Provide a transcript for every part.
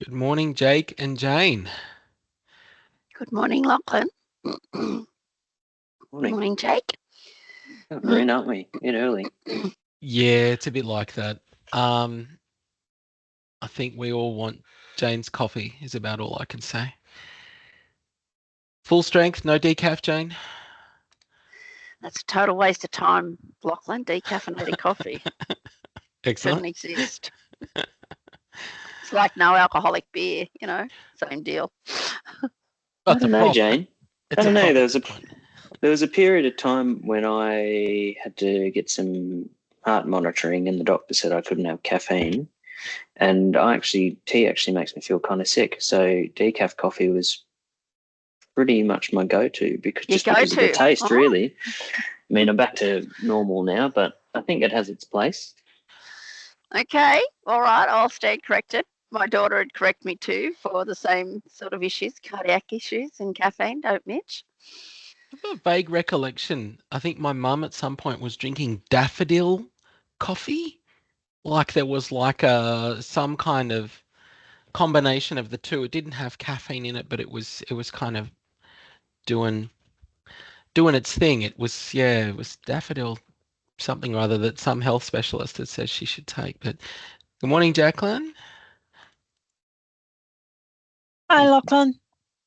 Good morning, Jake and Jane. Good morning, Lachlan. Good Morning. morning, Jake. We're in, aren't we? In early. Yeah, it's a bit like that. I think we all want Jane's coffee is about all I can say. Full strength, no decaf, Jane? That's a total waste of time, Lachlan. Decaffeinated coffee Excellent. shouldn't exist. It's like no alcoholic beer, same deal. I It's a don't know, prop. Jane. It's I a don't know. prop There at was this a point. there was a period of time when I had to get some heart monitoring, and the doctor said I couldn't have caffeine. And tea actually makes me feel kind of sick. So decaf coffee was pretty much my go-to Your because of the go-to. taste, Oh, really. I mean, I'm back to normal now, but I think it has its place. okay. All right. I'll stand corrected. My daughter would correct me too for the same sort of issues, cardiac issues and caffeine, don't Mitch? I've got a vague recollection. I think my mum at some point was drinking daffodil coffee. Like there was like some kind of combination of the two. It didn't have caffeine in it, but it was kind of doing doing its thing. It was daffodil something or other that some health specialist had said she should take. But good morning, Jacqueline. Hi, Lachlan.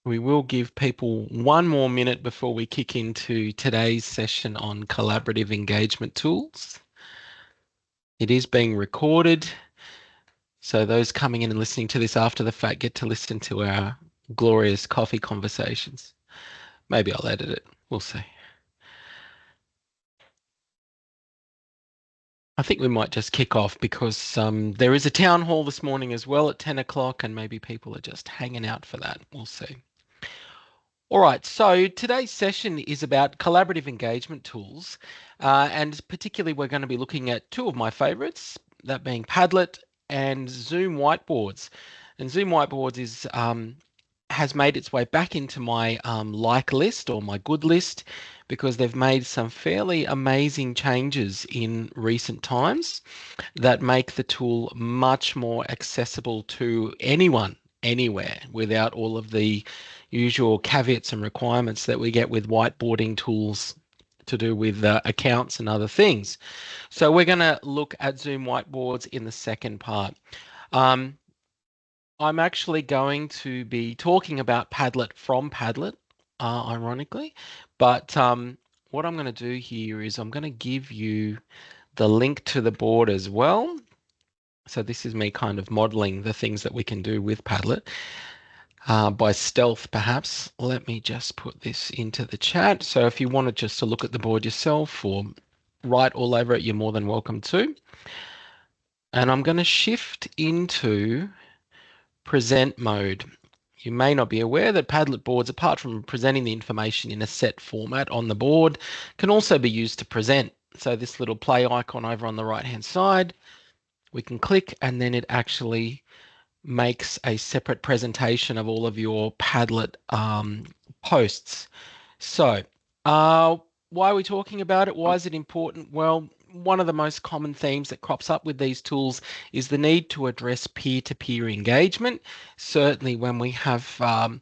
We will give people one more minute before we kick into today's session on collaborative engagement tools. It is being recorded, so those coming in and listening to this after the fact get to listen to our glorious coffee conversations. Maybe I'll edit it. We'll see. I think we might just kick off because there is a town hall this morning as well at 10 o'clock, and maybe people are just hanging out for that. We'll see. All right, so today's session is about collaborative engagement tools, and particularly we're going to be looking at two of my favorites, that being Padlet and Zoom Whiteboards. And Zoom Whiteboards has made its way back into my like list or my good list because they've made some fairly amazing changes in recent times that make the tool much more accessible to anyone, anywhere, without all of the usual caveats and requirements that we get with whiteboarding tools to do with accounts and other things. So we're going to look at Zoom Whiteboards in the second part. I'm actually going to be talking about Padlet from Padlet, ironically, but what I'm going to do here is I'm going to give you the link to the board as well. So this is me kind of modeling the things that we can do with Padlet. By stealth, perhaps. Let me just put this into the chat. So if you wanted just to look at the board yourself or write all over it, you're more than welcome to. And I'm going to shift into present mode. You may not be aware that Padlet boards, apart from presenting the information in a set format on the board, can also be used to present. So this little play icon over on the right-hand side, we can click and then it actually makes a separate presentation of all of your Padlet posts. So why are we talking about it? Why is it important? Well, one of the most common themes that crops up with these tools is the need to address peer-to-peer engagement. Certainly when we have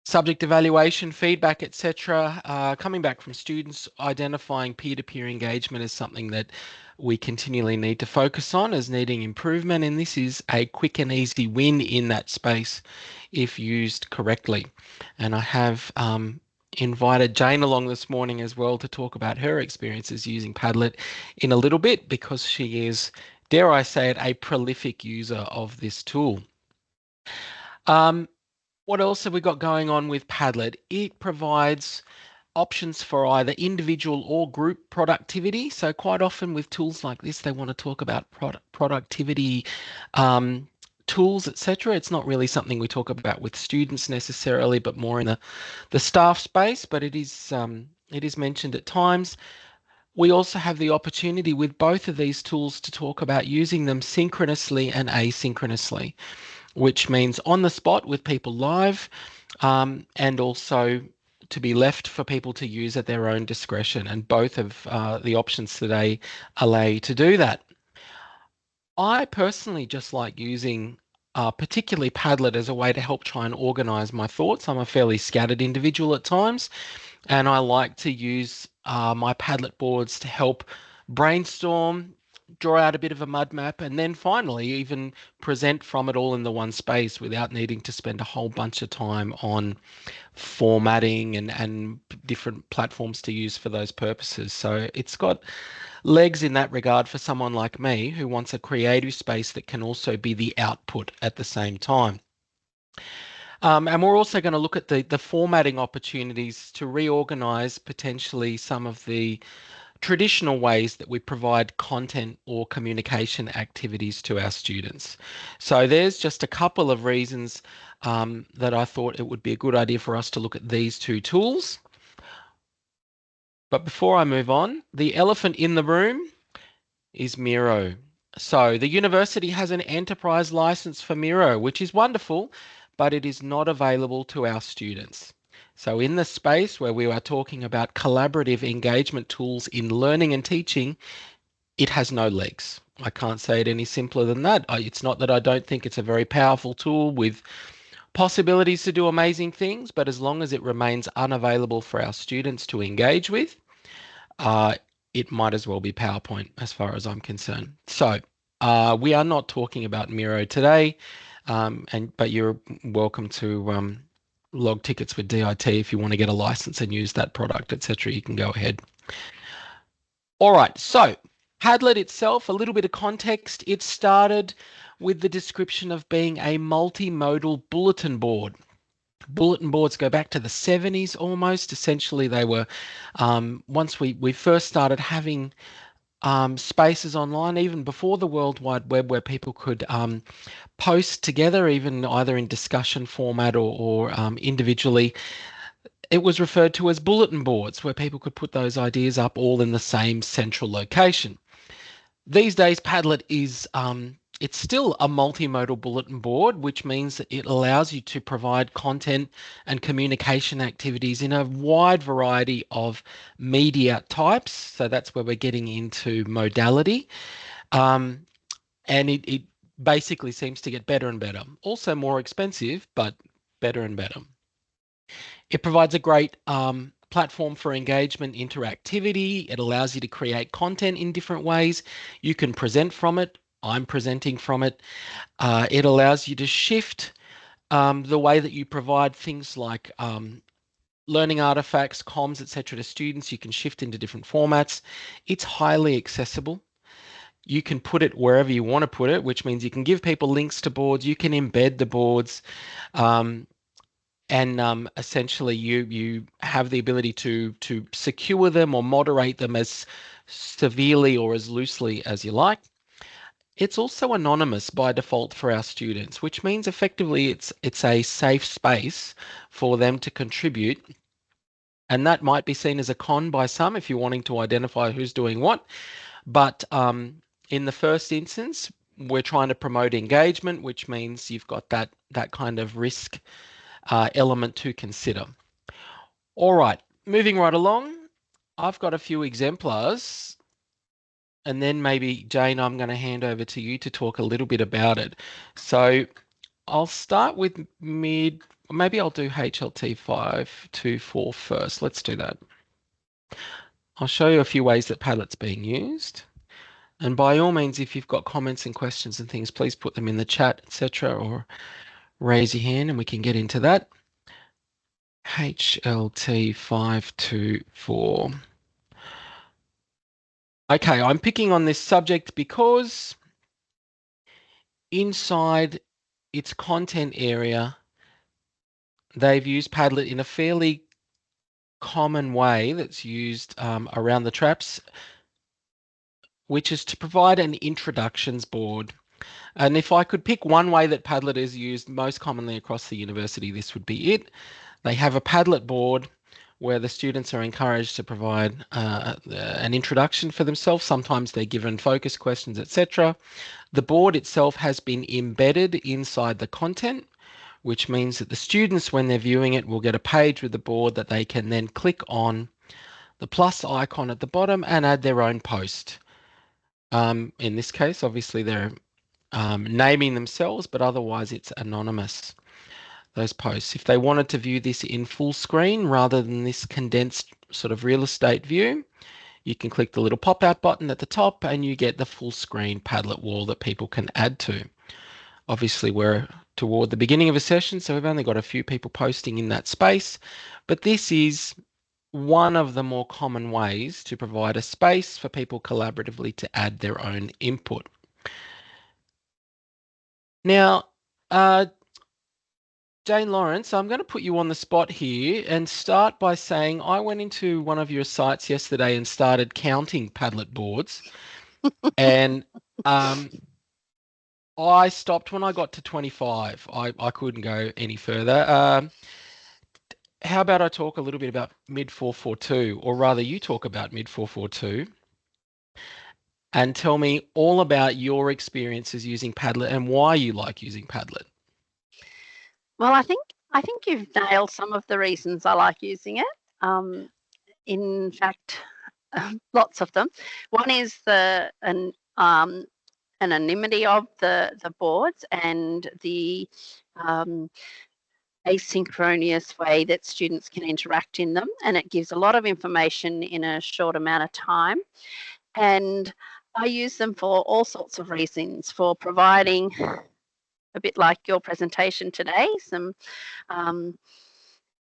subject evaluation, feedback, etc., coming back from students, identifying peer-to-peer engagement is something that we continually need to focus on as needing improvement, and this is a quick and easy win in that space if used correctly. And I have invited Jane along this morning as well to talk about her experiences using Padlet in a little bit because she is, dare I say it, a prolific user of this tool. What else have we got going on with Padlet? It provides options for either individual or group productivity. So quite often with tools like this, they want to talk about productivity tools, etc. It's not really something we talk about with students necessarily, but more in the staff space. But it is mentioned at times. We also have the opportunity with both of these tools to talk about using them synchronously and asynchronously, which means on the spot with people live, and also to be left for people to use at their own discretion. And both of the options today allow you to do that. I personally just like using particularly Padlet, as a way to help try and organize my thoughts. I'm a fairly scattered individual at times, and I like to use my Padlet boards to help brainstorm, draw out a bit of a mud map, and then finally even present from it all in the one space without needing to spend a whole bunch of time on formatting and different platforms to use for those purposes. So it's got legs in that regard for someone like me who wants a creative space that can also be the output at the same time. And we're also going to look at the formatting opportunities to reorganize potentially some of the traditional ways that we provide content or communication activities to our students. So there's just a couple of reasons that I thought it would be a good idea for us to look at these two tools. But before I move on, the elephant in the room is Miro. So the university has an enterprise license for Miro, which is wonderful, but it is not available to our students. So in the space where we are talking about collaborative engagement tools in learning and teaching, it has no legs. I can't say it any simpler than that. It's not that I don't think it's a very powerful tool with possibilities to do amazing things, but as long as it remains unavailable for our students to engage with, it might as well be PowerPoint as far as I'm concerned. So we are not talking about Miro today, but you're welcome to log tickets with DIT if you want to get a license and use that product, etc. You can go ahead. All right, so Padlet itself, a little bit of context. It started with the description of being a multimodal bulletin board. Bulletin boards go back to the 70s almost. Essentially, they were, once we first started having spaces online, even before the World Wide Web, where people could post together, even either in discussion format or individually. It was referred to as bulletin boards, where people could put those ideas up all in the same central location. These days, Padlet is it's still a multimodal bulletin board, which means that it allows you to provide content and communication activities in a wide variety of media types. So that's where we're getting into modality. And it basically seems to get better and better. Also more expensive, but better and better. It provides a great platform for engagement, interactivity. It allows you to create content in different ways. You can present from it. I'm presenting from it. It allows you to shift the way that you provide things like learning artifacts, comms, etc. to students. You can shift into different formats. It's highly accessible. You can put it wherever you want to put it, which means you can give people links to boards. You can embed the boards. And essentially you have the ability to secure them or moderate them as severely or as loosely as you like. It's also anonymous by default for our students, which means effectively it's a safe space for them to contribute. And that might be seen as a con by some if you're wanting to identify who's doing what. But in the first instance, we're trying to promote engagement, which means you've got that kind of risk element to consider. All right, moving right along, I've got a few exemplars, and then maybe, Jane, I'm going to hand over to you to talk a little bit about it. So I'll start with maybe I'll do HLT 524 first. Let's do that. I'll show you a few ways that Padlet's being used. And by all means, if you've got comments and questions and things, please put them in the chat, etc., or raise your hand and we can get into that. HLT 524. Okay, I'm picking on this subject because inside its content area, they've used Padlet in a fairly common way that's used around the traps, which is to provide an introductions board. And if I could pick one way that Padlet is used most commonly across the university, this would be it. They have a Padlet board where the students are encouraged to provide an introduction for themselves. Sometimes they're given focus questions, etc. The board itself has been embedded inside the content, which means that the students, when they're viewing it, will get a page with the board that they can then click on the plus icon at the bottom and add their own post. In this case, obviously, they're naming themselves, but otherwise it's anonymous, those posts. If they wanted to view this in full screen rather than this condensed sort of real estate view, you can click the little pop-out button at the top and you get the full screen Padlet wall that people can add to. Obviously, we're toward the beginning of a session, so we've only got a few people posting in that space, but this is one of the more common ways to provide a space for people collaboratively to add their own input. Now, Jane Lawrence, I'm going to put you on the spot here and start by saying I went into one of your sites yesterday and started counting Padlet boards. And I stopped when I got to 25. I couldn't go any further. How about I talk a little bit about Mid 442, or rather you talk about Mid 442 and tell me all about your experiences using Padlet and why you like using Padlet. Well, I think you've nailed some of the reasons I like using it. In fact, lots of them. One is the anonymity of the boards and the asynchronous way that students can interact in them, and it gives a lot of information in a short amount of time. And I use them for all sorts of reasons, for providing, a bit like your presentation today, some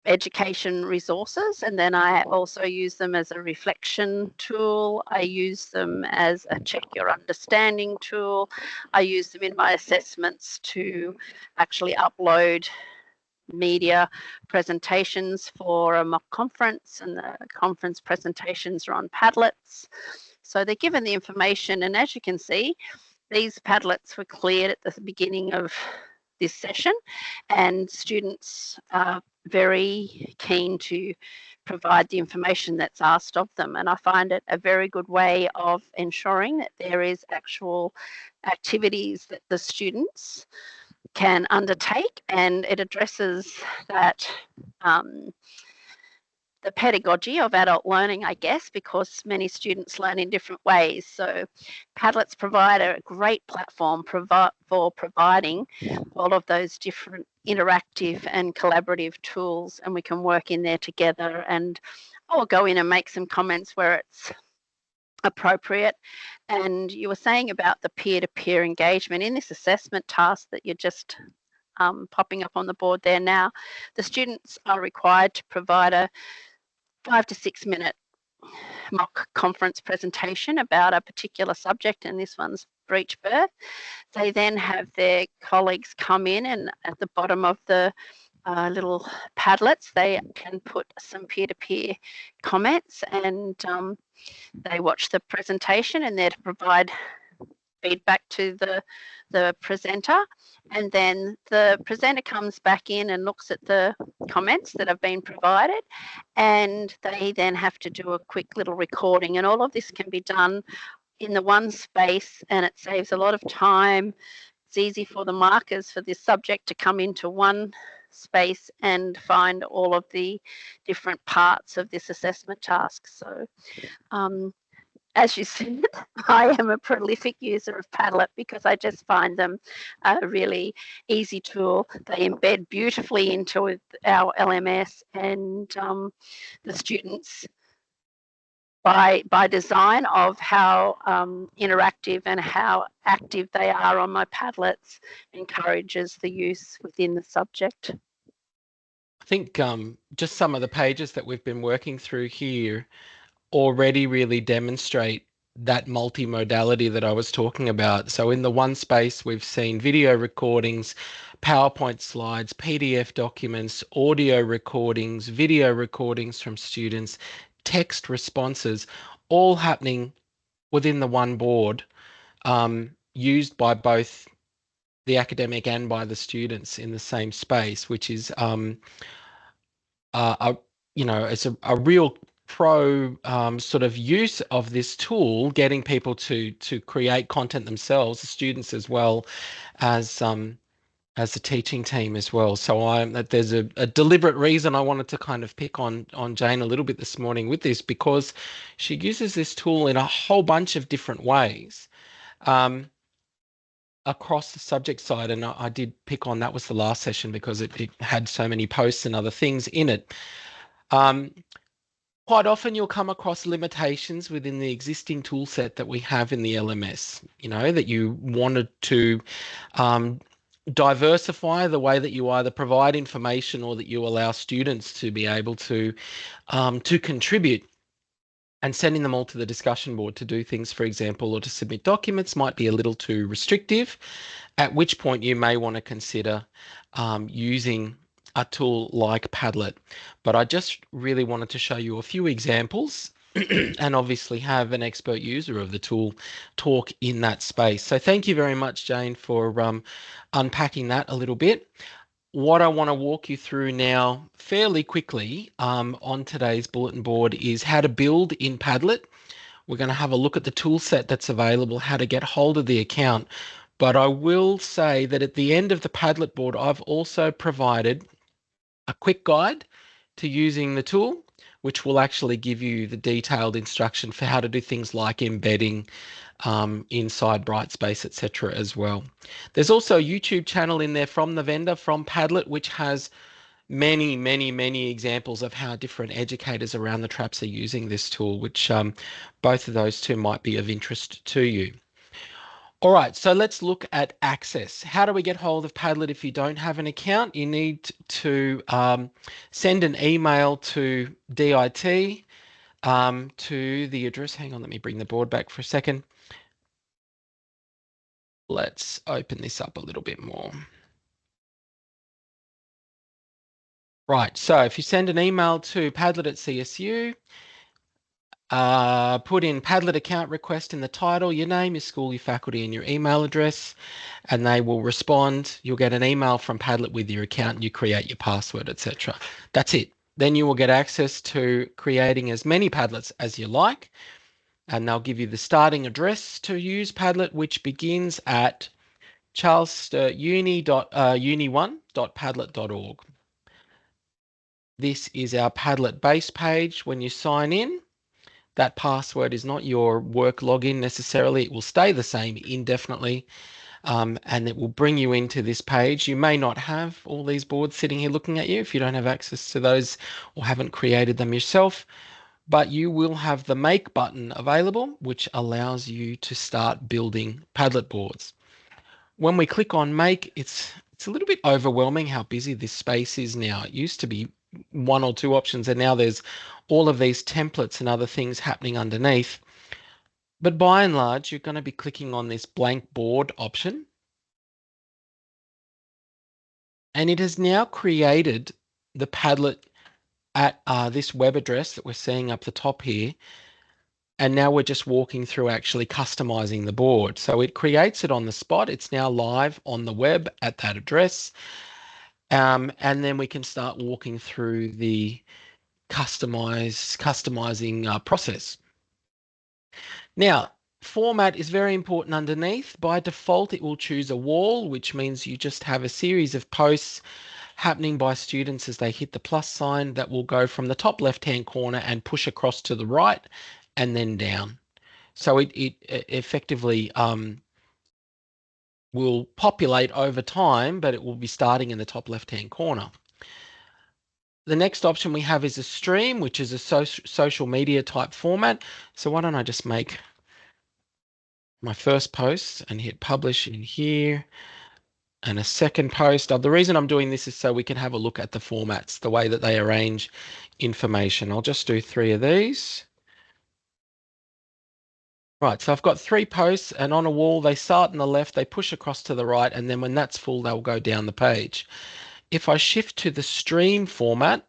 education resources, and then I also use them as a reflection tool. I use them as a check your understanding tool. I use them in my assessments to actually upload media presentations for a mock conference, and the conference presentations are on Padlets. So they're given the information, and as you can see, these Padlets were cleared at the beginning of this session, and students are very keen to provide the information that's asked of them. And I find it a very good way of ensuring that there is actual activities that the students can undertake, and it addresses that the pedagogy of adult learning, I guess, because many students learn in different ways. So Padlets provide a great platform for providing all of those different interactive and collaborative tools, and we can work in there together, and I'll go in and make some comments where it's appropriate. And you were saying about the peer-to-peer engagement in this assessment task that you're just popping up on the board there now. The students are required to provide a 5 to 6 minute mock conference presentation about a particular subject, and this one's breech birth. They then have their colleagues come in, and at the bottom of the little Padlets, they can put some peer-to-peer comments, and they watch the presentation, and they're to provide feedback to the presenter, and then the presenter comes back in and looks at the comments that have been provided, and they then have to do a quick little recording, and all of this can be done in the one space, and it saves a lot of time. It's easy for the markers for this subject to come into one space and find all of the different parts of this assessment task. So as you said, I am a prolific user of Padlet because I just find them a really easy tool. They embed beautifully into our LMS, and the students, by design of how interactive and how active they are on my Padlets, encourages the use within the subject. I think just some of the pages that we've been working through here already really demonstrate that multimodality that I was talking about. So in the one space, we've seen video recordings, PowerPoint slides, PDF documents, audio recordings, video recordings from students, text responses, all happening within the one board, used by both the academic and by the students in the same space, which is it's a real pro sort of use of this tool, getting people to create content themselves, the students as well as the teaching team as well. So there's a deliberate reason I wanted to kind of pick on Jane a little bit this morning with this, because she uses this tool in a whole bunch of different ways. across the subject side, and I did pick on that was the last session because it had so many posts and other things in it. Quite often you'll come across limitations within the existing tool set that we have in the LMS, that you wanted to diversify the way that you either provide information or that you allow students to be able to contribute, and sending them all to the discussion board to do things, for example, or to submit documents might be a little too restrictive, at which point you may want to consider using a tool like Padlet. But I just really wanted to show you a few examples and obviously have an expert user of the tool talk in that space. So thank you very much, Jane, for unpacking that a little bit. What I want to walk you through now fairly quickly on today's bulletin board is how to build in Padlet. We're going to have a look at the tool set that's available, how to get hold of the account. But I will say that at the end of the Padlet board, I've also provided a quick guide to using the tool, which will actually give you the detailed instruction for how to do things like embedding inside Brightspace, etc. as well. There's also a YouTube channel in there from the vendor, from Padlet, which has many, many, many examples of how different educators around the traps are using this tool, which both of those two might be of interest to you. All right, so let's look at access. How do we get hold of Padlet if you don't have an account? You need to send an email to DIT to the address. Hang on, let me bring the board back for a second. Let's open this up a little bit more. Right, so if you send an email to Padlet at CSU, put in Padlet account request in the title, your name, your school, your faculty, and your email address, and they will respond. You'll get an email from Padlet with your account, and you create your password, etc. That's it. Then you will get access to creating as many Padlets as you like, and they'll give you the starting address to use Padlet, which begins at uni1.padlet.org. This is our Padlet base page. When you sign in, that password is not your work login necessarily. It will stay the same indefinitely, and it will bring you into this page. You may not have all these boards sitting here looking at you if you don't have access to those or haven't created them yourself, but you will have the Make button available, which allows you to start building Padlet boards. When we click on Make, it's a little bit overwhelming how busy this space is now. It used to be one or two options, and now there's all of these templates and other things happening underneath. But by and large, you're going to be clicking on this blank board option. And it has now created the Padlet at this web address that we're seeing up the top here. And now we're just walking through actually customizing the board. So it creates it on the spot. It's now live on the web at that address. And then we can start walking through the customizing process. Now, format is very important underneath. By default, it will choose a wall, which means you just have a series of posts happening by students as they hit the plus sign that will go from the top left-hand corner and push across to the right and then down. So it effectively will populate over time, but it will be starting in the top left-hand corner. The next option we have is a stream, which is a social media type format. So why don't I just make my first post and hit publish in here, and a second post. The reason I'm doing this is so we can have a look at the formats, the way that they arrange information. I'll just do 3 of these. Right, so I've got 3 posts, and on a wall, they start on the left, they push across to the right, and then when that's full, they'll go down the page. If I shift to the stream format,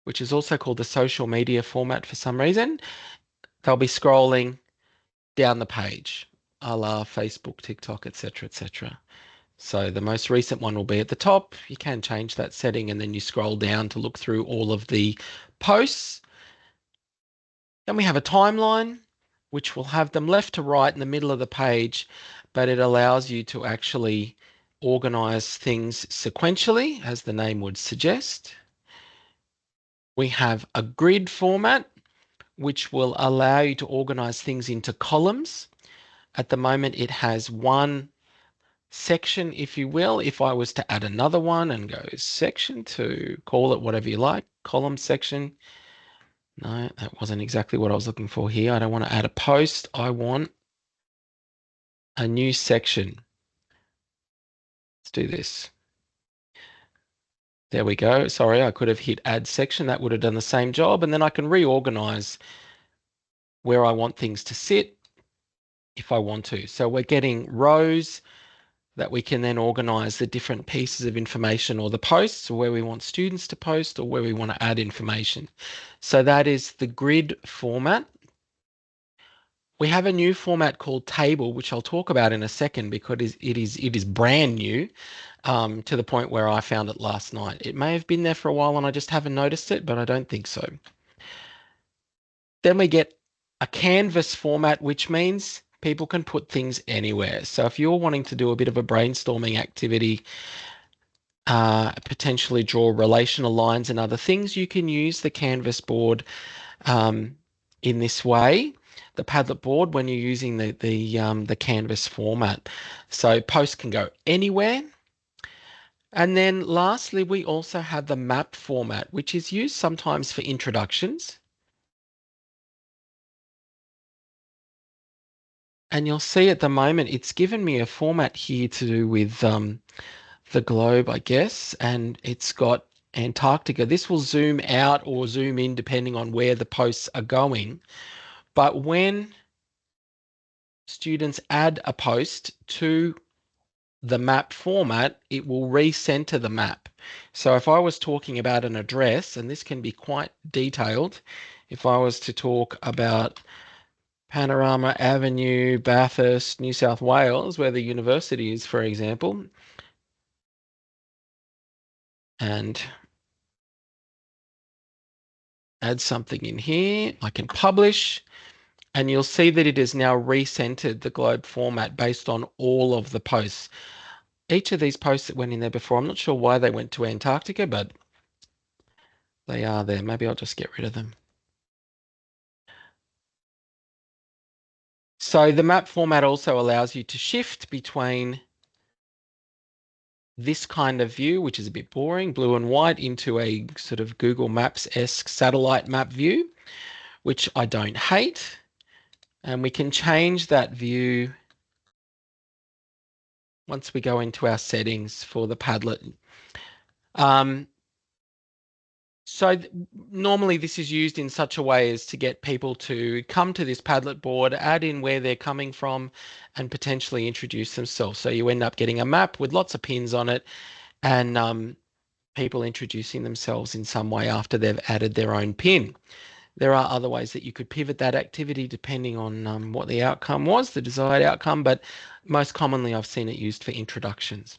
which is also called the social media format for some reason, they'll be scrolling down the page, a la Facebook, TikTok, etc., etc. So the most recent one will be at the top. You can change that setting, and then you scroll down to look through all of the posts. Then we have a timeline, which will have them left to right in the middle of the page, but it allows you to actually organize things sequentially, as the name would suggest. We have a grid format, which will allow you to organize things into columns. At the moment, it has one section, if you will. If I was to add another one and go section 2, call it whatever you like, column section. No, that wasn't exactly what I was looking for here. I don't want to add a post. I want a new section. Let's do this. There we go. Sorry, I could have hit add section. That would have done the same job. And then I can reorganize where I want things to sit if I want to. So we're getting rows that we can then organize the different pieces of information or the posts, or where we want students to post or where we want to add information. So that is the grid format. We have a new format called table, which I'll talk about in a second because it is brand new, to the point where I found it last night. It may have been there for a while and I just haven't noticed it, but I don't think so. Then we get a canvas format, which means people can put things anywhere. So if you're wanting to do a bit of a brainstorming activity, potentially draw relational lines and other things, you can use the canvas board in this way, the Padlet board, when you're using the canvas format. So posts can go anywhere. And then lastly, we also have the map format, which is used sometimes for introductions. And you'll see at the moment, it's given me a format here to do with the globe, I guess, and it's got Antarctica. This will zoom out or zoom in depending on where the posts are going. But when students add a post to the map format, it will recenter the map. So if I was talking about an address, and this can be quite detailed, if I was to talk about Panorama Avenue, Bathurst, New South Wales, where the university is, for example, and add something in here, I can publish, and you'll see that it has now recentered the globe format based on all of the posts. Each of these posts that went in there before, I'm not sure why they went to Antarctica, but they are there. Maybe I'll just get rid of them. So the map format also allows you to shift between this kind of view, which is a bit boring, blue and white, into a sort of Google Maps-esque satellite map view, which I don't hate. And we can change that view once we go into our settings for the Padlet. Normally this is used in such a way as to get people to come to this Padlet board, add in where they're coming from, and potentially introduce themselves. So you end up getting a map with lots of pins on it, and people introducing themselves in some way after they've added their own pin. There are other ways that you could pivot that activity depending on what the outcome was, the desired outcome, but most commonly I've seen it used for introductions.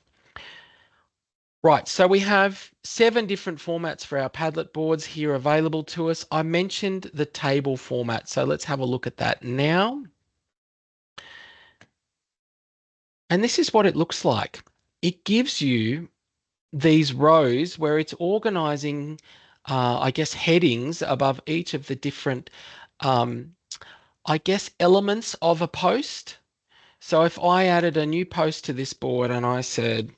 Right, so we have 7 different formats for our Padlet boards here available to us. I mentioned the table format, so let's have a look at that now. And this is what it looks like. It gives you these rows where it's organizing, I guess, headings above each of the different, I guess, elements of a post. So if I added a new post to this board and I said,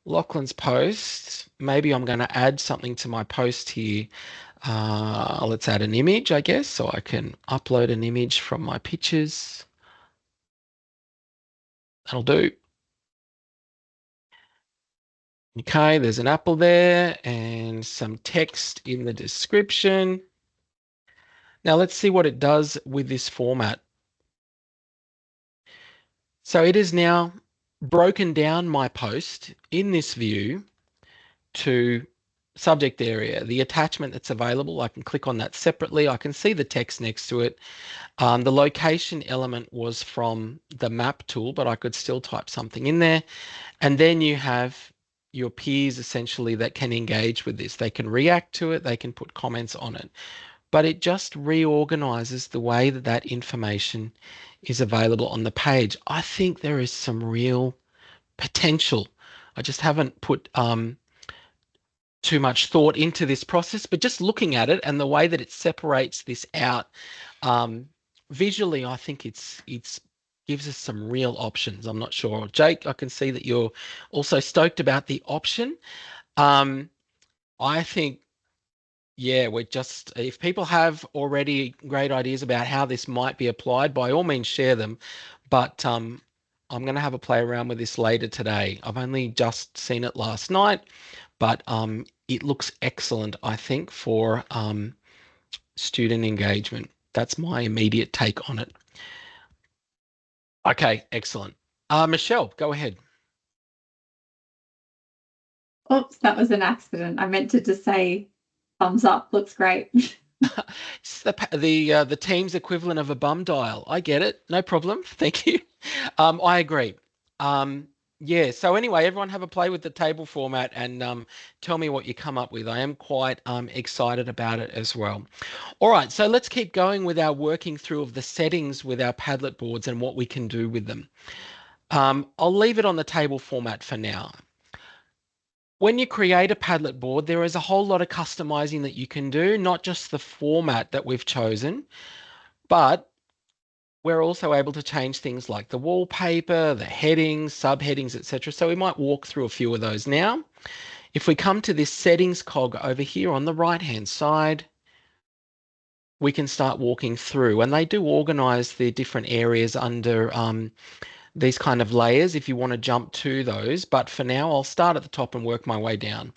Lachlan's post, maybe I'm going to add something to my post here. Let's add an image, I guess, so I can upload an image from my pictures. That'll do. Okay, there's an apple there and some text in the description. Now let's see what it does with this format. So it is now broken down my post in this view to subject area, the attachment that's available. I can click on that separately. I can see the text next to it. The location element was from the map tool, but I could still type something in there. And then you have your peers essentially that can engage with this. They can react to it. They can put comments on it. But it just reorganizes the way that that information is available on the page. I think there is some real potential. I just haven't put too much thought into this process, but just looking at it and the way that it separates this out, visually, I think it's gives us some real options. I'm not sure. Jake, I can see that you're also stoked about the option. I think, yeah, we're just, if people have already great ideas about how this might be applied, by all means share them. But I'm going to have a play around with this later today. I've only just seen it last night, but it looks excellent, I think, for student engagement. That's my immediate take on it. Okay, excellent. Michelle, go ahead. Oops, that was an accident. I meant to just say thumbs up. Looks great. It's the Teams equivalent of a bum dial. I get it. No problem. Thank you. I agree. Yeah. So anyway, everyone have a play with the table format and tell me what you come up with. I am quite excited about it as well. All right. So let's keep going with our working through of the settings with our Padlet boards and what we can do with them. I'll leave it on the table format for now. When you create a Padlet board, there is a whole lot of customizing that you can do, not just the format that we've chosen, but we're also able to change things like the wallpaper, the headings, subheadings, etc. So we might walk through a few of those now. If we come to this settings cog over here on the right-hand side, we can start walking through, and they do organize the different areas under these kind of layers if you want to jump to those. But for now, I'll start at the top and work my way down.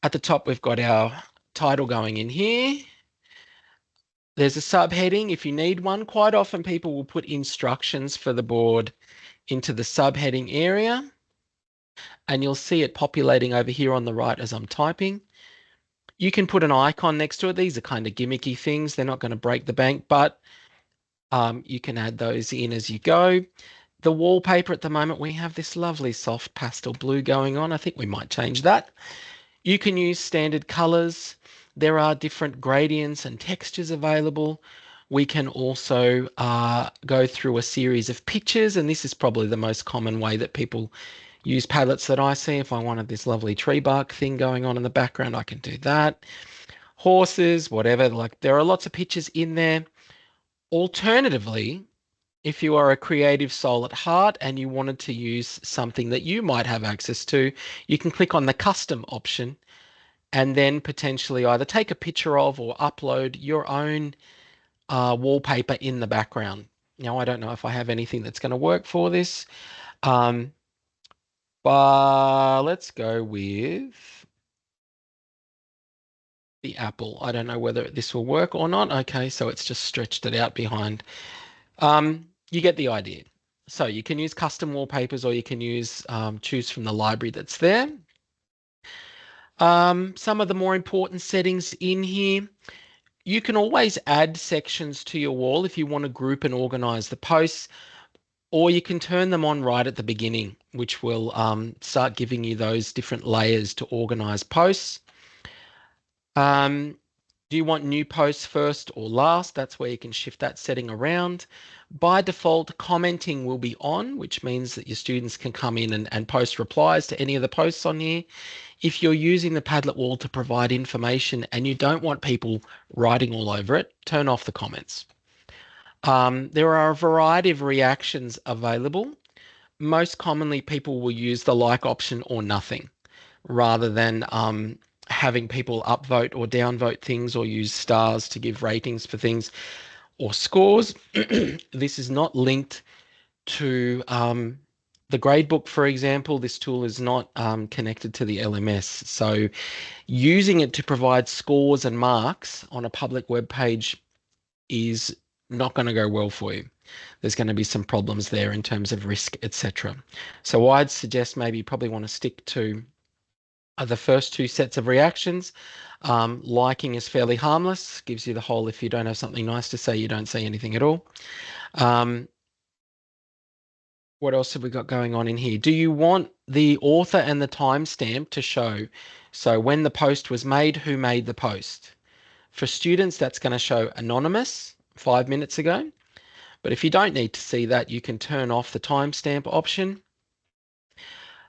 At the top, we've got our title going in here. There's a subheading if you need one. Quite often people will put instructions for the board into the subheading area, and you'll see it populating over here on the right as I'm typing. You can put an icon next to it. These are kind of gimmicky things. They're not going to break the bank, but you can add those in as you go. The wallpaper at the moment, we have this lovely soft pastel blue going on. I think we might change that. You can use standard colors. There are different gradients and textures available. We can also go through a series of pictures, and this is probably the most common way that people use Padlets that I see. If I wanted this lovely tree bark thing going on in the background, I can do that. Horses, whatever, like there are lots of pictures in there. Alternatively, if you are a creative soul at heart and you wanted to use something that you might have access to, you can click on the custom option and then potentially either take a picture of or upload your own wallpaper in the background. Now, I don't know if I have anything that's going to work for this, but let's go with the apple. I don't know whether this will work or not. Okay, so it's just stretched it out behind. You get the idea. So you can use custom wallpapers or you can use choose from the library that's there. Some of the more important settings in here. You can always add sections to your wall if you want to group and organize the posts, or you can turn them on right at the beginning, which will start giving you those different layers to organize posts. Do you want new posts first or last? That's where you can shift that setting around. By default, commenting will be on, which means that your students can come in and post replies to any of the posts on here. If you're using the Padlet wall to provide information and you don't want people writing all over it, turn off the comments. There are a variety of reactions available. Most commonly, people will use the like option or nothing rather than having people upvote or downvote things or use stars to give ratings for things or scores. This is not linked to the gradebook, for example. This tool is not connected to the LMS. So using it to provide scores and marks on a public web page is not going to go well for you. There's going to be some problems there in terms of risk, etc. So I'd suggest maybe you probably want to stick to the first two sets of reactions. Liking is fairly harmless, gives you the whole if you don't have something nice to say, you don't say anything at all. What else have we got going on in here? Do you want the author and the timestamp to show? So when the post was made, who made the post? For students, that's going to show anonymous 5 minutes ago. But if you don't need to see that, you can turn off the timestamp option.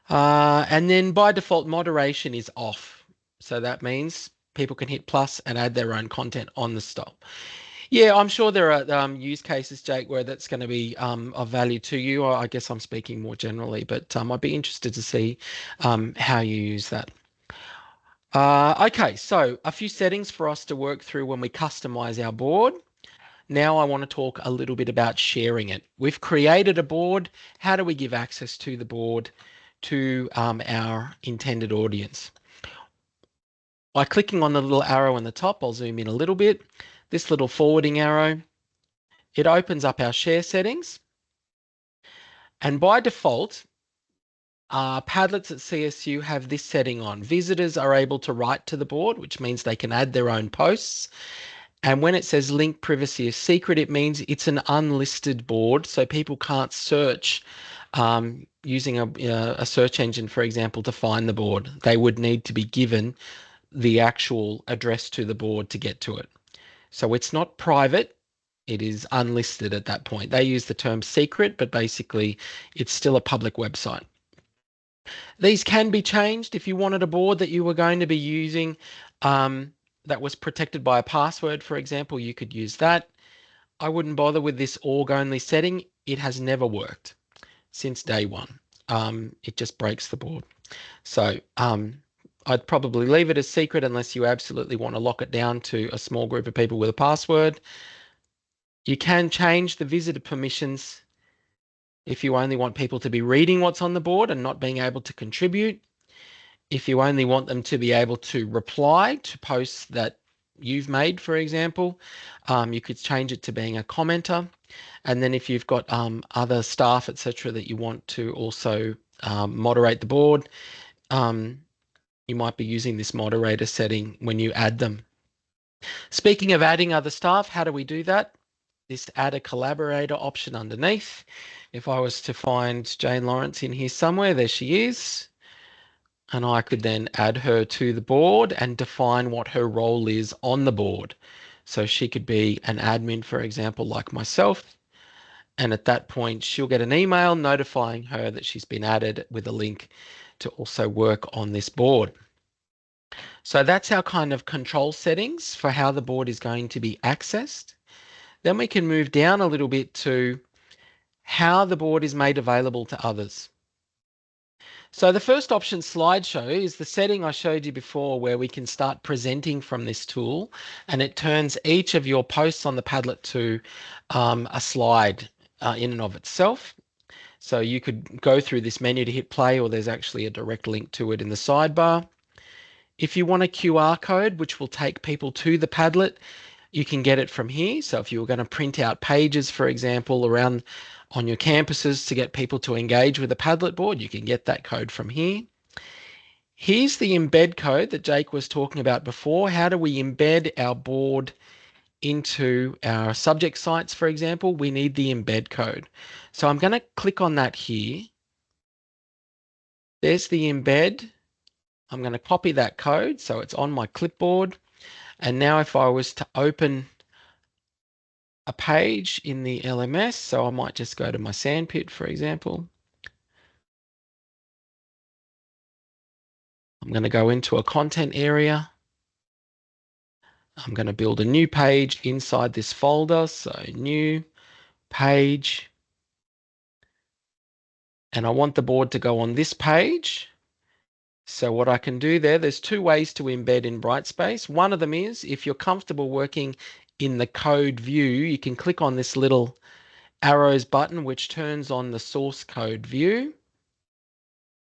And then by default, moderation is off. So that means people can hit plus and add their own content on the stop. Yeah, I'm sure there are use cases, Jake, where that's going to be of value to you. I guess I'm speaking more generally, but I'd be interested to see how you use that. Okay, so a few settings for us to work through when we customize our board. Now I want to talk a little bit about sharing it. We've created a board. How do we give access to the board to our intended audience? By clicking on the little arrow in the top, I'll zoom in a little bit. This little forwarding arrow, it opens up our share settings. And by default, Padlets at CSU have this setting on. Visitors are able to write to the board, which means they can add their own posts. And when it says link privacy is secret, it means it's an unlisted board, so people can't search using a search engine, for example, to find the board. They would need to be given the actual address to the board to get to it. So it's not private. It is unlisted at that point. They use the term secret, but basically it's still a public website. These can be changed if you wanted a board that you were going to be using that was protected by a password, for example, you could use that. I wouldn't bother with this org only setting. It has never worked since day one. It just breaks the board. So I'd probably leave it as secret unless you absolutely want to lock it down to a small group of people with a password. You can change the visitor permissions if you only want people to be reading what's on the board and not being able to contribute. If you only want them to be able to reply to posts that you've made, for example, you could change it to being a commenter. And then if you've got other staff, etc., that you want to also moderate the board, you might be using this moderator setting when you add them. Speaking of adding other staff, how do we do that? This add a collaborator option underneath. If I was to find Jane Lawrence in here somewhere, there she is. And I could then add her to the board and define what her role is on the board. So she could be an admin, for example, like myself. And at that point, she'll get an email notifying her that she's been added with a link to also work on this board. So that's our kind of control settings for how the board is going to be accessed. Then we can move down a little bit to how the board is made available to others. So the first option, slideshow, is the setting I showed you before where we can start presenting from this tool, and it turns each of your posts on the Padlet to a slide in and of itself. So you could go through this menu to hit play, or there's actually a direct link to it in the sidebar. If you want a QR code, which will take people to the Padlet, you can get it from here. So if you were going to print out pages, for example, around on your campuses to get people to engage with a Padlet board, you can get that code from here. Here's the embed code that Jake was talking about before. How do we embed our board into our subject sites, for example? We need the embed code. So I'm going to click on that here. There's the embed. I'm going to copy that code so it's on my clipboard. And now if I was to open a page in the LMS, so I might just go to my sandpit, for example. I'm going to go into a content area. I'm going to build a new page inside this folder. So new page. And I want the board to go on this page. So what I can do there's two ways to embed in Brightspace. One of them is if you're comfortable working in the code view, you can click on this little arrows button, which turns on the source code view.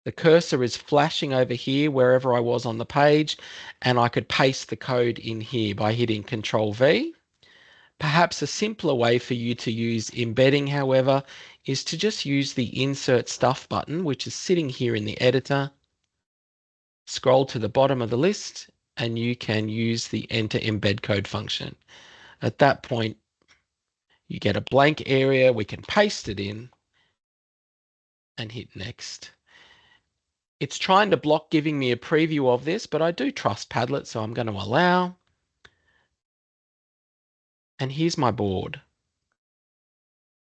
The cursor is flashing over here wherever I was on the page, and I could paste the code in here by hitting Control V. Perhaps a simpler way for you to use embedding, however, is to just use the Insert Stuff button, which is sitting here in the editor. Scroll to the bottom of the list, and you can use the Enter Embed Code function. At that point, you get a blank area. We can paste it in and hit Next. It's trying to block giving me a preview of this, but I do trust Padlet, so I'm going to allow. And here's my board.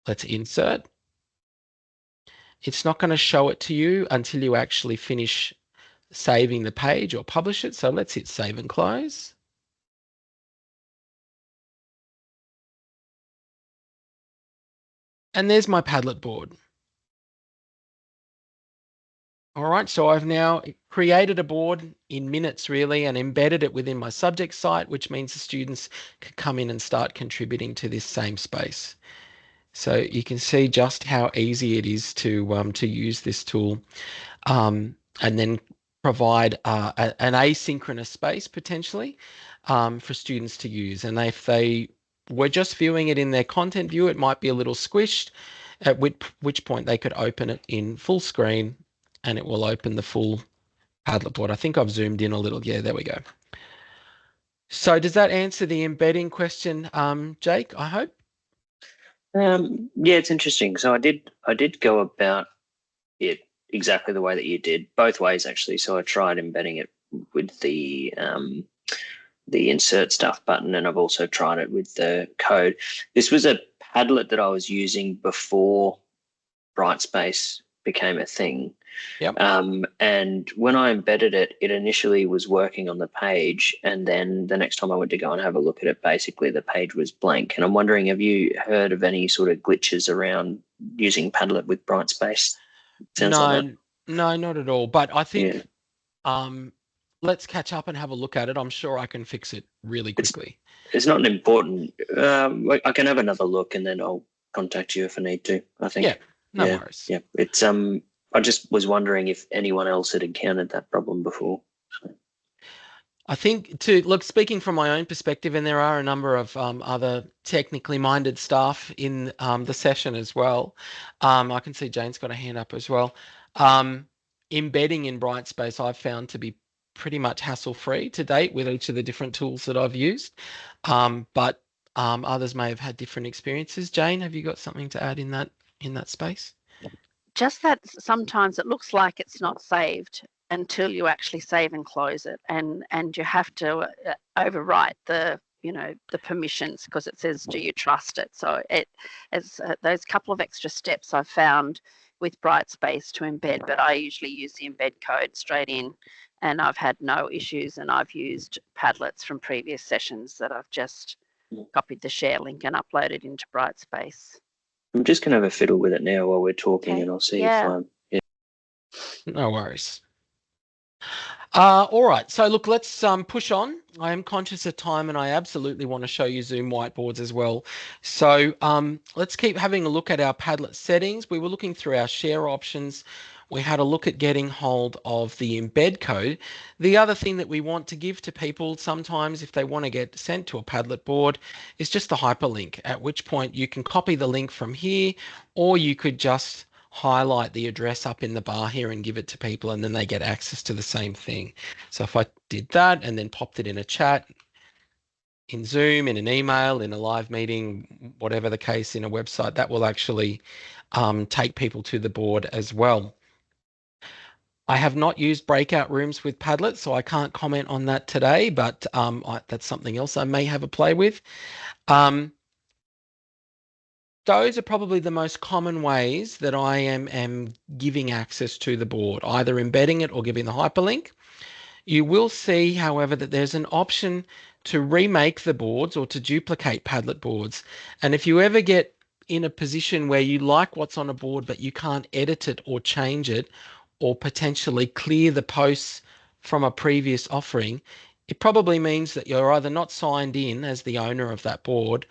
Let's insert. It's not going to show it to you until you actually finish saving the page or publish it. So let's hit Save and Close. And there's my Padlet board. All right, so I've now created a board in minutes really and embedded it within my subject site, which means the students can come in and start contributing to this same space. So you can see just how easy it is to use this tool, and then provide an asynchronous space potentially for students to use. And if they were just viewing it in their content view, it might be a little squished, at which point they could open it in full screen and it will open the full Padlet board. I think I've zoomed in a little. Yeah, there we go. So does that answer the embedding question, Jake, I hope? Yeah, it's interesting. So I did go about it exactly the way that you did, both ways actually. So I tried embedding it with the insert stuff button, and I've also tried it with the code. This was a Padlet that I was using before Brightspace became a thing. Yep. And when I embedded it, it initially was working on the page, and then the next time I went to go and have a look at it, basically the page was blank. And I'm wondering, have you heard of any sort of glitches around using Padlet with Brightspace? Sounds like that. No, not at all. But I think Yeah. let's catch up and have a look at it. I'm sure I can fix it really quickly. It's not an important. I can have another look, and then I'll contact you if I need to. I think. Yeah, no worries. Yeah, it's I just was wondering if anyone else had encountered that problem before. So. I think speaking from my own perspective, and there are a number of other technically minded staff in the session as well. I can see Jane's got a hand up as well. Embedding in Brightspace I've found to be pretty much hassle-free to date with each of the different tools that I've used. But others may have had different experiences. Jane, have you got something to add in that space? Just that sometimes it looks like it's not saved until you actually save and close it, and you have to overwrite the permissions because it says, do you trust it? So it's those couple of extra steps I've found with Brightspace to embed, but I usually use the embed code straight in, and I've had no issues. And I've used Padlets from previous sessions that I've just copied the share link and uploaded into Brightspace. I'm just going to have a fiddle with it now while we're talking, and I'll see if I'm. Yeah. No worries. All right, so look, let's push on. I am conscious of time and I absolutely want to show you Zoom whiteboards as well. So let's keep having a look at our Padlet settings. We were looking through our share options. We had a look at getting hold of the embed code. The other thing that we want to give to people sometimes if they want to get sent to a Padlet board is just the hyperlink, at which point you can copy the link from here, or you could just highlight the address up in the bar here and give it to people, and then they get access to the same thing. So if I did that and then popped it in a chat, in Zoom, in an email, in a live meeting, whatever the case, in a website, that will actually take people to the board as well. I have not used breakout rooms with Padlet, so I can't comment on that today, but that's something else I may have a play with. Those are probably the most common ways that I am giving access to the board, either embedding it or giving the hyperlink. You will see, however, that there's an option to remake the boards or to duplicate Padlet boards. And if you ever get in a position where you like what's on a board but you can't edit it or change it or potentially clear the posts from a previous offering, it probably means that you're either not signed in as the owner of that board,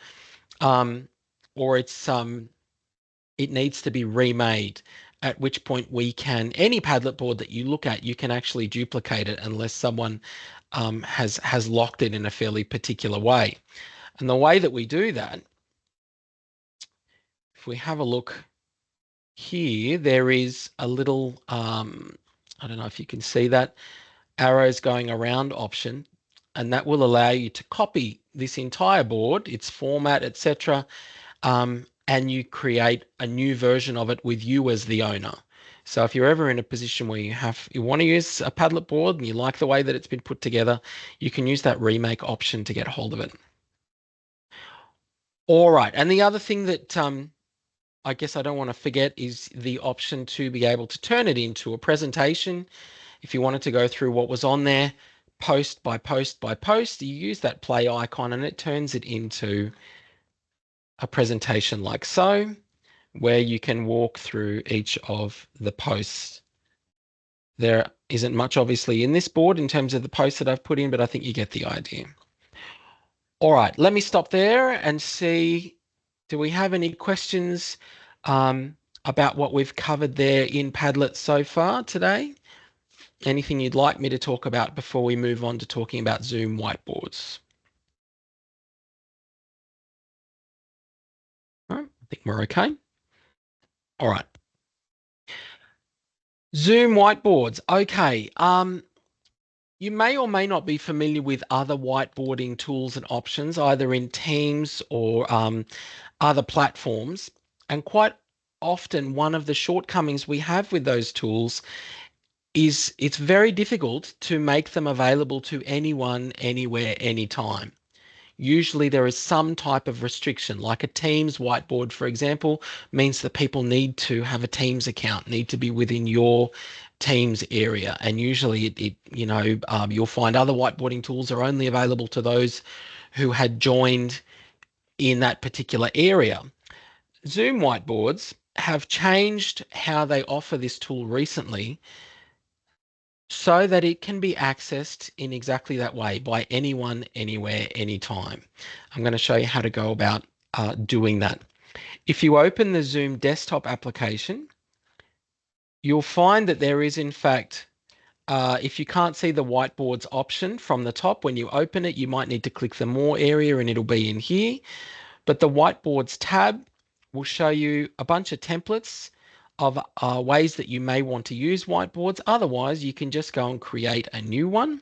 or it needs to be remade, at which point we can, any Padlet board that you look at, you can actually duplicate it unless someone has locked it in a fairly particular way. And the way that we do that, if we have a look here, there is a little, I don't know if you can see that, arrows going around option, and that will allow you to copy this entire board, its format, etc., and you create a new version of it with you as the owner. So if you're ever in a position where you want to use a Padlet board and you like the way that it's been put together, you can use that remake option to get hold of it. All right, and the other thing that I guess I don't want to forget is the option to be able to turn it into a presentation. If you wanted to go through what was on there, post by post by post, you use that play icon and it turns it into a presentation like so. where you can walk through each of the posts. There isn't much obviously in this board in terms of the posts that I've put in, but I think you get the idea. All right, let me stop there and see, do we have any questions about what we've covered there in Padlet so far today? Anything you'd like me to talk about before we move on to talking about Zoom whiteboards? All right, I think we're okay. All right. Zoom whiteboards. Okay. You may or may not be familiar with other whiteboarding tools and options, either in Teams or other platforms. And quite often, one of the shortcomings we have with those tools is it's very difficult to make them available to anyone, anywhere, anytime. Usually there is some type of restriction, like a Teams whiteboard, for example, means that people need to have a Teams account, need to be within your Teams area. And usually you'll find other whiteboarding tools are only available to those who had joined in that particular area. Zoom whiteboards have changed how they offer this tool recently so that it can be accessed in exactly that way by anyone, anywhere, anytime. I'm going to show you how to go about doing that. If you open the Zoom desktop application, you'll find that there is, in fact, if you can't see the whiteboards option from the top, when you open it, you might need to click the more area and it'll be in here. But the whiteboards tab will show you a bunch of templates of ways that you may want to use whiteboards. Otherwise, you can just go and create a new one.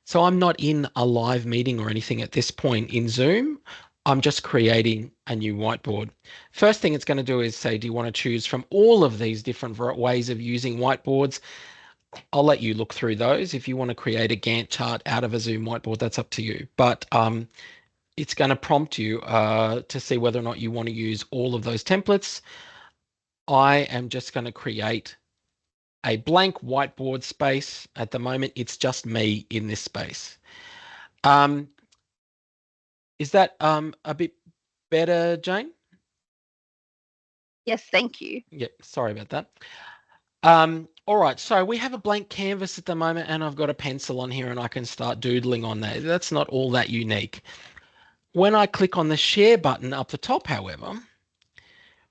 So I'm not in a live meeting or anything at this point in Zoom. I'm just creating a new whiteboard. First thing it's going to do is say, do you want to choose from all of these different ways of using whiteboards? I'll let you look through those. If you want to create a Gantt chart out of a Zoom whiteboard, that's up to you. But it's going to prompt you to see whether or not you want to use all of those templates. I am just going to create a blank whiteboard space. At the moment, it's just me in this space. Is that a bit better, Jane? Yes, thank you. Yep, sorry about that. All right, so we have a blank canvas at the moment and I've got a pencil on here and I can start doodling on that. That's not all that unique. When I click on the share button up the top, however,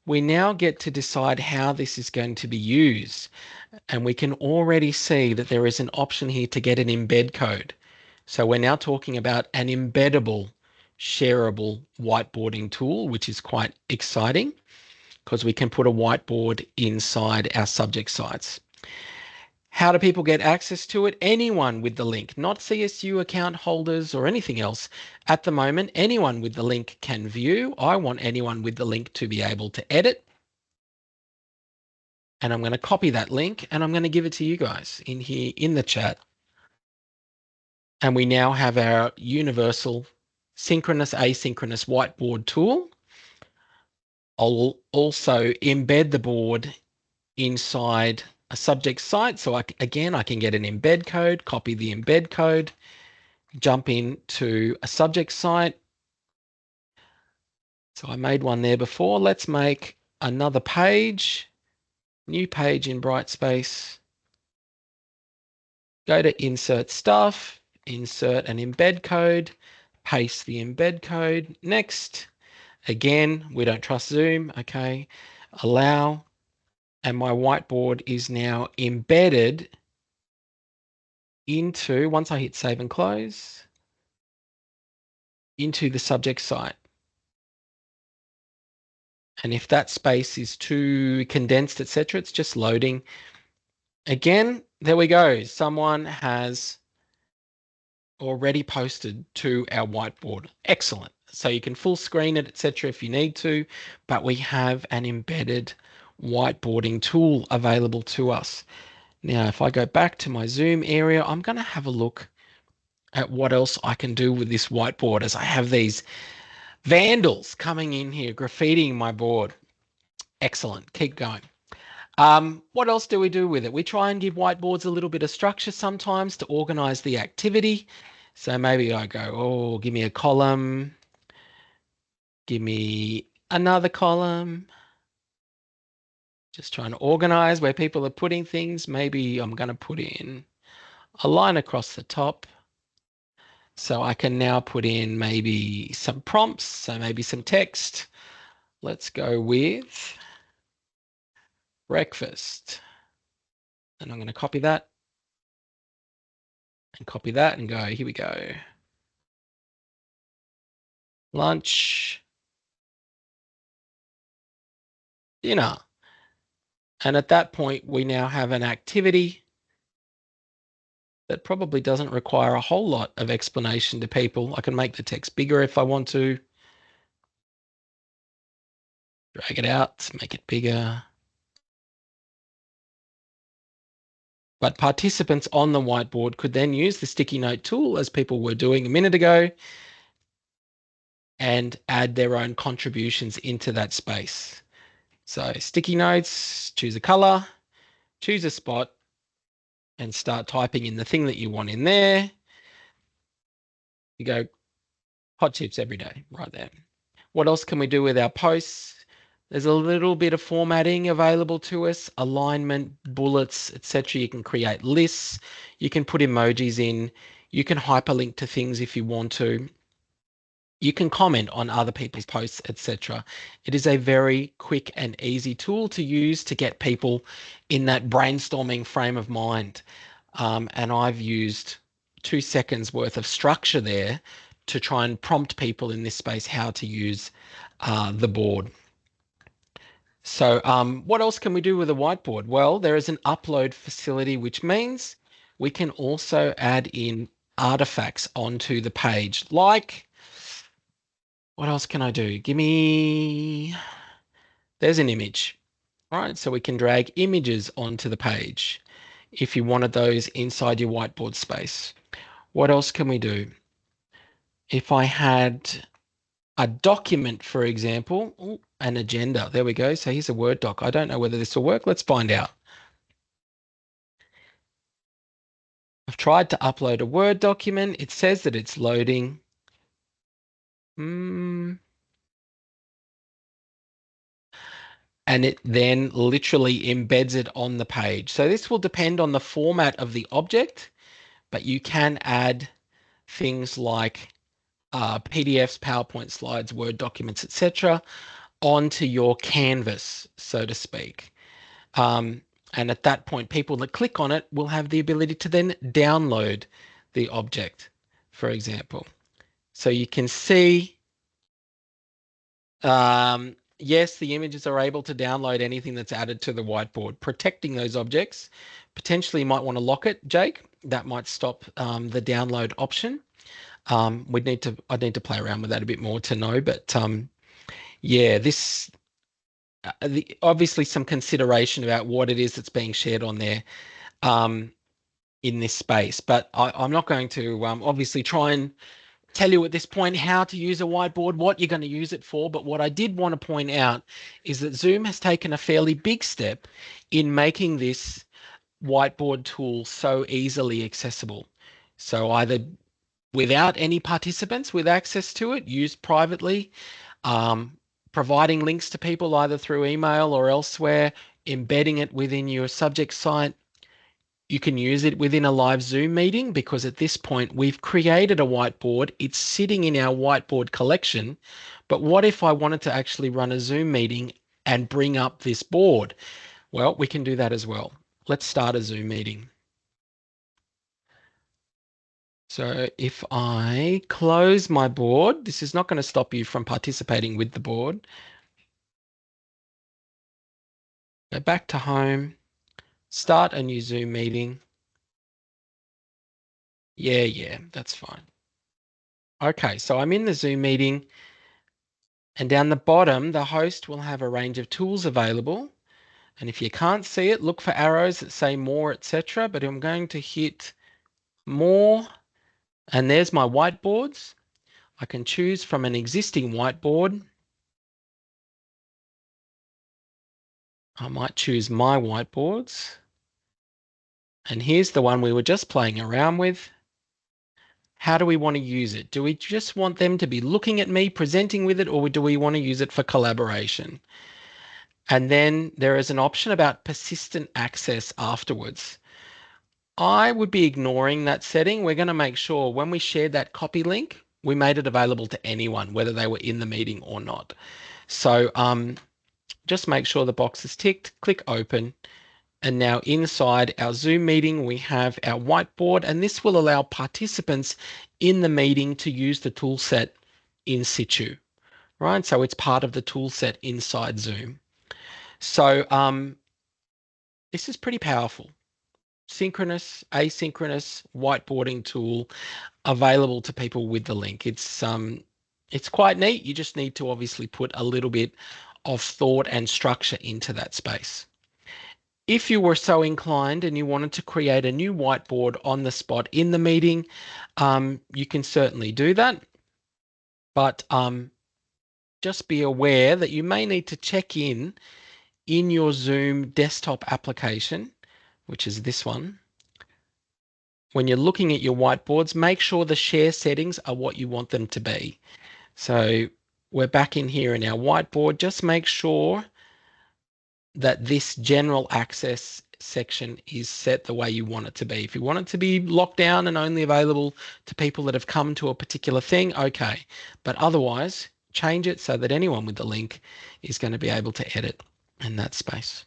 we now get to decide how this is going to be used. And we can already see that there is an option here to get an embed code. So we're now talking about an embeddable, shareable whiteboarding tool, which is quite exciting because we can put a whiteboard inside our subject sites. How do people get access to it? Anyone with the link, not CSU account holders or anything else. At the moment, anyone with the link can view. I want anyone with the link to be able to edit. And I'm going to copy that link and I'm going to give it to you guys in here in the chat. And we now have our universal synchronous, asynchronous whiteboard tool. I'll also embed the board inside a subject site. So I can get an embed code, copy the embed code, jump into a subject site. So I made one there before. Let's make another page, new page in Brightspace. Go to insert stuff, insert an embed code, paste the embed code. Next, again, we don't trust Zoom. Okay, allow. And my whiteboard is now embedded into, once I hit save and close, into the subject site. And if that space is too condensed, etc., it's just loading. Again, there we go. Someone has already posted to our whiteboard. Excellent. So you can full screen it, etc., if you need to, but we have an embedded whiteboarding tool available to us. Now, if I go back to my Zoom area, I'm going to have a look at what else I can do with this whiteboard as I have these vandals coming in here, graffitiing my board. Excellent. Keep going. What else do we do with it? We try and give whiteboards a little bit of structure sometimes to organize the activity. So maybe I go, oh, give me a column, give me another column. Just trying to organize where people are putting things. Maybe I'm going to put in a line across the top. So I can now put in maybe some prompts, so maybe some text. Let's go with breakfast. And I'm going to copy that and copy that and go, here we go. Lunch, dinner. And at that point, we now have an activity that probably doesn't require a whole lot of explanation to people. I can make the text bigger if I want to. Drag it out, make it bigger. But participants on the whiteboard could then use the sticky note tool, as people were doing a minute ago, and add their own contributions into that space. So sticky notes, choose a color, choose a spot, and start typing in the thing that you want in there. You go hot chips every day, right there. What else can we do with our posts? There's a little bit of formatting available to us, alignment, bullets, etc. You can create lists. You can put emojis in. You can hyperlink to things if you want to. You can comment on other people's posts, etc. It is a very quick and easy tool to use to get people in that brainstorming frame of mind. And I've used 2 seconds worth of structure there to try and prompt people in this space how to use the board. So what else can we do with a whiteboard? Well, there is an upload facility, which means we can also add in artifacts onto the page. Like, what else can I do? There's an image, right? So we can drag images onto the page if you wanted those inside your whiteboard space. What else can we do? If I had a document, for example, an agenda. There we go. So here's a Word doc. I don't know whether this will work. Let's find out. I've tried to upload a Word document. It says that it's loading. And it then literally embeds it on the page. So this will depend on the format of the object, but you can add things like PDFs, PowerPoint slides, Word documents, etc., onto your canvas, so to speak. And at that point, people that click on it will have the ability to then download the object, for example. So you can see, yes, the images are able to download anything that's added to the whiteboard, protecting those objects. Potentially you might want to lock it, Jake. That might stop the download option. I'd need to play around with that a bit more to know, but yeah, this obviously some consideration about what it is that's being shared on there in this space. But I'm not going to obviously try and tell you at this point how to use a whiteboard, what you're going to use it for. But what I did want to point out is that Zoom has taken a fairly big step in making this whiteboard tool so easily accessible. So either without any participants with access to it, used privately, providing links to people either through email or elsewhere, embedding it within your subject site. You can use it within a live Zoom meeting because at this point we've created a whiteboard. It's sitting in our whiteboard collection. But what if I wanted to actually run a Zoom meeting and bring up this board? Well, we can do that as well. Let's start a Zoom meeting. So if I close my board, this is not going to stop you from participating with the board. Go back to home, start a new Zoom meeting. Yeah, that's fine. Okay, so I'm in the Zoom meeting and down the bottom, the host will have a range of tools available. And if you can't see it, look for arrows that say more, etc. But I'm going to hit more and there's my whiteboards. I can choose from an existing whiteboard. I might choose my whiteboards. And here's the one we were just playing around with. How do we want to use it? Do we just want them to be looking at me, presenting with it, or do we want to use it for collaboration? And then there is an option about persistent access afterwards. I would be ignoring that setting. We're going to make sure when we shared that copy link, we made it available to anyone, whether they were in the meeting or not. So just make sure the box is ticked, click open. And now inside our Zoom meeting, we have our whiteboard, and this will allow participants in the meeting to use the tool set in situ, right? So it's part of the tool set inside Zoom. So this is pretty powerful. Synchronous, asynchronous whiteboarding tool available to people with the link. It's quite neat. You just need to obviously put a little bit of thought and structure into that space. If you were so inclined and you wanted to create a new whiteboard on the spot in the meeting, you can certainly do that. But just be aware that you may need to check in your Zoom desktop application, which is this one. When you're looking at your whiteboards, make sure the share settings are what you want them to be. So we're back in here in our whiteboard. Just make sure that this general access section is set the way you want it to be. If you want it to be locked down and only available to people that have come to a particular thing, okay. But otherwise, change it so that anyone with the link is going to be able to edit in that space.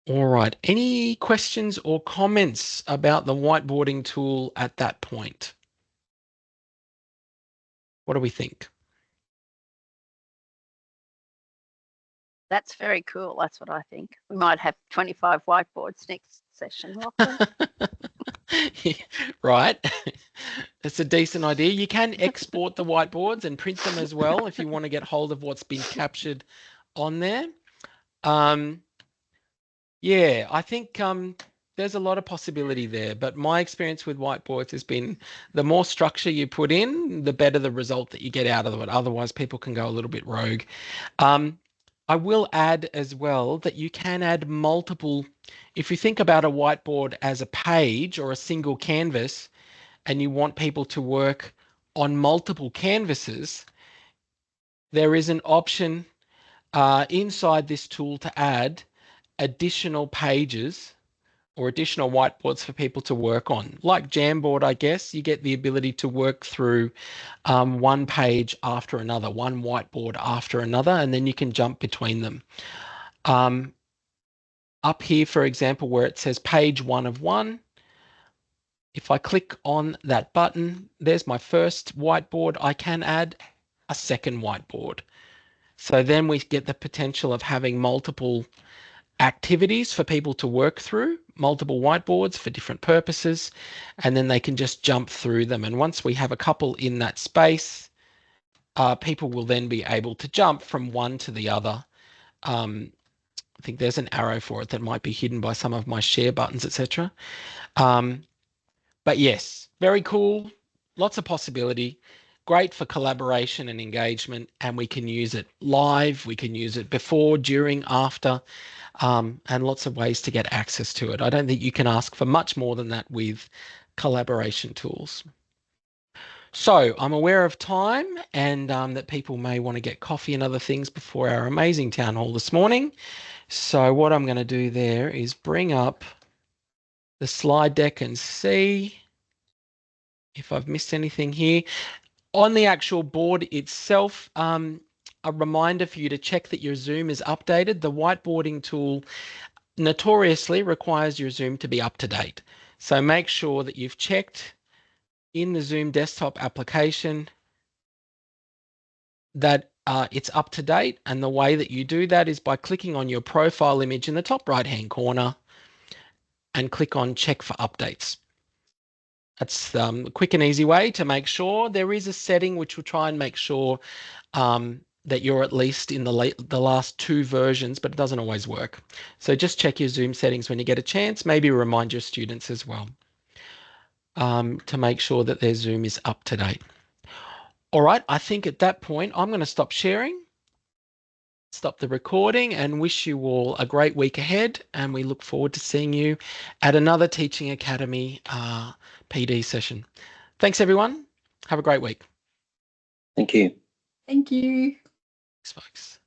All right, any questions or comments about the whiteboarding tool at that point? What do we think? That's very cool. That's what I think. We might have 25 whiteboards next session, Lachlan. Right. It's a decent idea. You can export the whiteboards and print them as well if you want to get hold of what's been captured on there. Yeah, I think there's a lot of possibility there, but my experience with whiteboards has been the more structure you put in, the better the result that you get out of it. Otherwise, people can go a little bit rogue. I will add as well that you can add multiple, if you think about a whiteboard as a page or a single canvas, and you want people to work on multiple canvases, there is an option inside this tool to add additional pages or additional whiteboards for people to work on. Like Jamboard, I guess, you get the ability to work through one page after another, one whiteboard after another, and then you can jump between them. Up here, for example, where it says page 1 of 1, if I click on that button, there's my first whiteboard. I can add a second whiteboard. So then we get the potential of having multiple activities for people to work through, multiple whiteboards for different purposes, and then they can just jump through them. And once we have a couple in that space, people will then be able to jump from one to the other. I think there's an arrow for it that might be hidden by some of my share buttons, etc. But yes, very cool. Lots of possibility. Great for collaboration and engagement, and we can use it live. We can use it before, during, after, and lots of ways to get access to it. I don't think you can ask for much more than that with collaboration tools. So I'm aware of time and that people may want to get coffee and other things before our amazing town hall this morning. So what I'm going to do there is bring up the slide deck and see if I've missed anything here. On the actual board itself, a reminder for you to check that your Zoom is updated. The whiteboarding tool notoriously requires your Zoom to be up to date. So make sure that you've checked in the Zoom desktop application that it's up to date. And the way that you do that is by clicking on your profile image in the top right-hand corner and click on check for updates. That's a quick and easy way to make sure. There is a setting which will try and make sure that you're at least in the last 2 versions, but it doesn't always work. So just check your Zoom settings when you get a chance. Maybe remind your students as well to make sure that their Zoom is up to date. All right, I think at that point, I'm going to stop sharing stop the recording and wish you all a great week ahead. And we look forward to seeing you at another Teaching Academy PD session. Thanks, everyone. Have a great week. Thank you. Thank you. Thanks, folks.